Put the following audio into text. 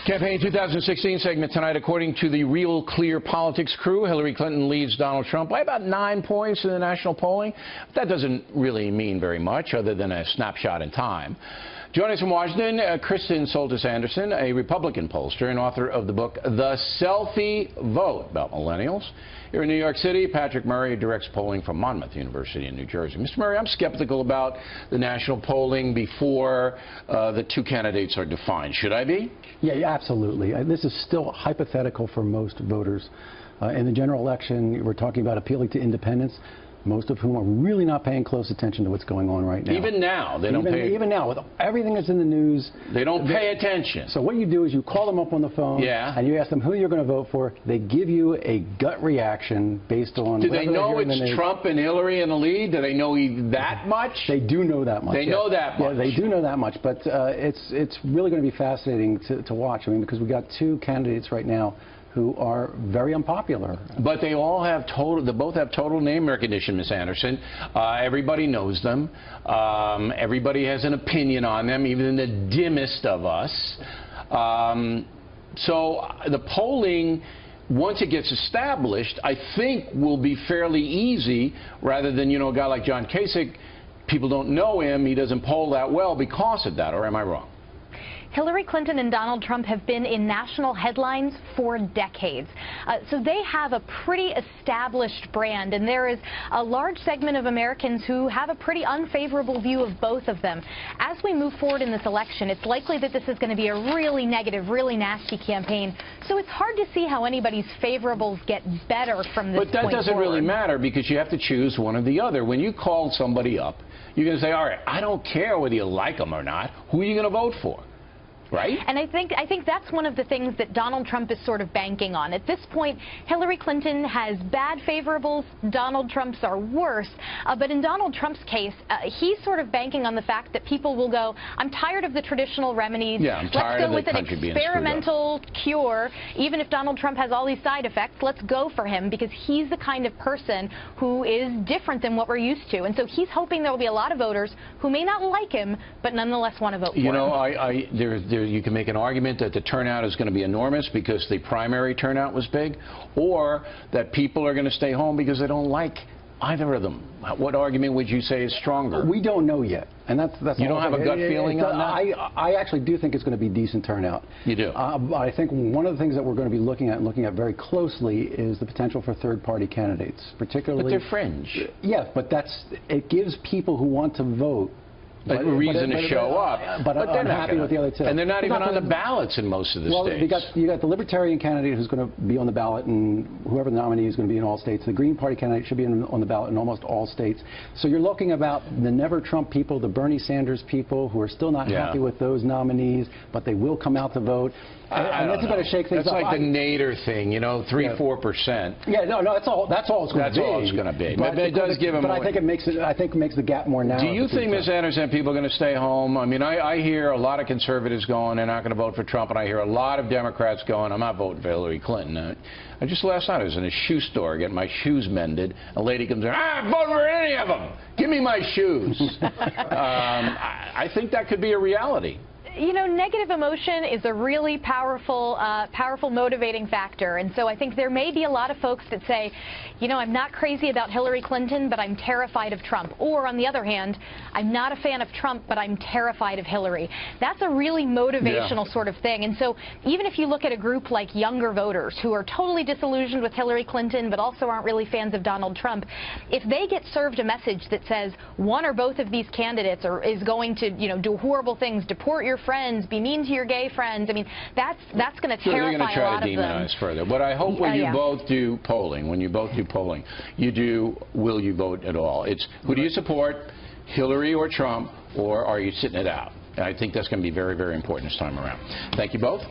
Campaign 2016 segment tonight. According to the Real Clear Politics crew, Hillary Clinton leads Donald Trump by about 9 points in the national polling. That doesn't really mean very much other than a snapshot in time. Joining us from Washington, Kristen Soltis-Anderson, a Republican pollster and author of the book The Selfie Vote about millennials. Here in New York City, Patrick Murray directs polling from Monmouth University in New Jersey. Mr. Murray, I'm skeptical about the national polling before the two candidates are defined. Should I be? Yeah, absolutely. This is still hypothetical for most voters. In the general election, we're talking about appealing to independents, most of whom are really not paying close attention to what's going on right now. Even now, they don't pay. Even now, with everything that's in the news, they don't pay attention. So what you do is you call them up on the phone, and you ask them who you're going to vote for. They give you a gut reaction based on. Do they know it's Trump and Hillary in the lead? Do they know that much? They do know that much. They know that much. Yeah, they do know that much. But it's really going to be fascinating to watch. I mean, because we got two candidates right now who are very unpopular. But they all have they both have total name recognition, Ms. Anderson. Everybody knows them. Everybody has an opinion on them, even the dimmest of us. So the polling, once it gets established, I think will be fairly easy, rather than, a guy like John Kasich. People don't know him. He doesn't poll that well because of that, or am I wrong? Hillary Clinton and Donald Trump have been in national headlines for decades. So they have a pretty established brand, and there is a large segment of Americans who have a pretty unfavorable view of both of them. As we move forward in this election, it's likely that this is going to be a really negative, really nasty campaign. So it's hard to see how anybody's favorables get better from this point forward. But that doesn't really matter, because you have to choose one or the other. When you call somebody up, you're going to say, all right, I don't care whether you like them or not. Who are you going to vote for? Right? And I think that's one of the things that Donald Trump is sort of banking on. At this point, Hillary Clinton has bad favorables, Donald Trump's are worse. But in Donald Trump's case, he's sort of banking on the fact that people will go, I'm tired of the traditional remedies. Yeah, I'm tired of the country being screwed up. Let's go with an experimental cure. Even if Donald Trump has all these side effects, let's go for him, because he's the kind of person who is different than what we're used to. And so he's hoping there will be a lot of voters who may not like him, but nonetheless want to vote for him. You can make an argument that the turnout is going to be enormous because the primary turnout was big, or that people are going to stay home because they don't like either of them. What argument would you say is stronger? We don't know yet, and that's you don't have a gut feeling on that? I actually do think it's going to be decent turnout. You do? I think one of the things that we're going to be looking at very closely is the potential for third-party candidates, particularly. But they're fringe. Yeah, but it gives people who want to vote a reason to show up. But they're not happy with the other two. And they're not even on the ballots in most of the states. Well, you got the Libertarian candidate who's going to be on the ballot, and whoever the nominee is going to be in all states. The Green Party candidate should be on the ballot in almost all states. So you're looking about the Never Trump people, the Bernie Sanders people, who are still not happy with those nominees, but they will come out to vote. And that's going to shake things up. That's like the Nader thing, 3–4%. Yeah, no, that's all it's going to be. That's all it's going to be. But it does give them. But I think it makes the gap more narrow. Do you think, Ms. Anderson, people are going to stay home? I mean, I hear a lot of conservatives going, they're not going to vote for Trump, and I hear a lot of Democrats going, I'm not voting for Hillary Clinton. Just last night I was in a shoe store getting my shoes mended. A lady comes in, vote for any of them. Give me my shoes. I think that could be a reality. Negative emotion is a really powerful motivating factor. And so I think there may be a lot of folks that say, I'm not crazy about Hillary Clinton, but I'm terrified of Trump. Or on the other hand, I'm not a fan of Trump, but I'm terrified of Hillary. That's a really motivational sort of thing. And so even if you look at a group like younger voters who are totally disillusioned with Hillary Clinton, but also aren't really fans of Donald Trump, if they get served a message that says one or both of these candidates is going to, do horrible things, deport your friends, be mean to your gay friends. I mean, that's going to terrify a lot of them. They're going to try to demonize further. But I hope when you both do polling, will you vote at all? It's who do you support, Hillary or Trump, or are you sitting it out? I think that's going to be very, very important this time around. Thank you both.